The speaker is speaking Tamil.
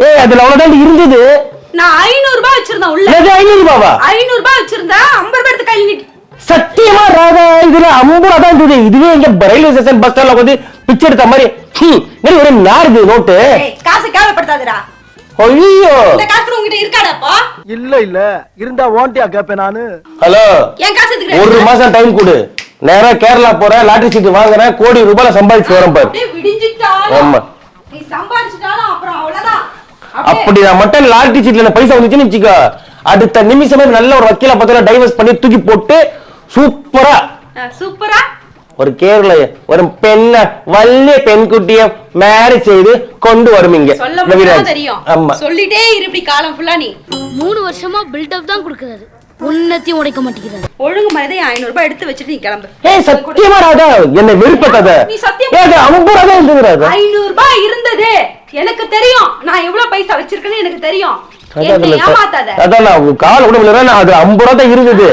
ஏய் அதுல அவ்வளவுதான் இருந்தது. நான் 500 ரூபாய் வச்சிருந்தேன் உள்ள. 500 ரூபாவா? 500 ரூபாய் வச்சிருந்தா 50 ரூபாய் எடுத்து கையில நீட்டி. சத்தியமா ராதா இதுல 50 ரூபா தான் இருந்தது. இதுவே இங்க ரயில்வே ஸ்டேஷன் பஸ் ஸ்டாண்ட்ல வந்து பிச்சை எடுத்த மாதிரி ஒரு நாருது நோட்டு. காசு கேவலப்படுத்தாதடா. ஐயோ இந்த காசு உங்ககிட்ட இருக்காடாப்பா? இல்ல இருந்தா ஓண்டியா கேப்பேன் நானு. ஹலோ என் காசு எடுத்துக்க. ஒரு மாசம் டைம் கொடு. நேரா கேரளா போறேன், லாட்டரி சீட் வாங்குறேன், கோடி ரூபாய் சம்பாதிச்சு வரேன் பாரு. அப்படியே விடிஞ்சிட்டாலும் ஆமா நீ சம்பாதிச்சிட்டாலும் அப்புறம் அவ்வளவுதான். அப்படி நான் மட்டும் லாட்டரி சீட்ல பைசா வந்துச்சுன்னு வச்சுக்கோ, அடுத்த நிமிஷமே நல்ல ஒரு வக்கீல பார்த்தா டைவர்ஸ் பண்ணி தூக்கி போட்டு சூப்பரா சூப்பரா ஒரு கேரள ஒரு பெண்ண வல்லிய பெண்குட்டிய மேரேஜ் செய்து கொண்டு வருவீங்க. சொல்ல மட்டும் தெரியும். ஆமா சொல்லிட்டே இரு இப்படி காலம் ஃபுல்லா நீ. 3 வருஷமா பில்டப் தான் கொடுக்கறாரு. உன்னத்தையும் உடைக்க மாட்டேங்கிறாரு. ஒழுங்கு மரியாதை 500 ரூபாய் எடுத்து வச்சிட்டு நீ கிளம்பு. ஏய் சத்தியமா ராதா என்ன வெறுப்பத. நீ சத்தியம். ஏய் அது 50 ரூபாய் தான் இருந்தது ராதா. 500 ரூபாய் இருந்தது. எனக்கு தெரியும். நான் எவ்வளவு பைசா வச்சிருக்கேன்னு எனக்கு தெரியும். என்ன ஏமாத்தாத. அதான் நான் கால் உடம்புல அது 50 ரூபாய் தான் இருந்தது.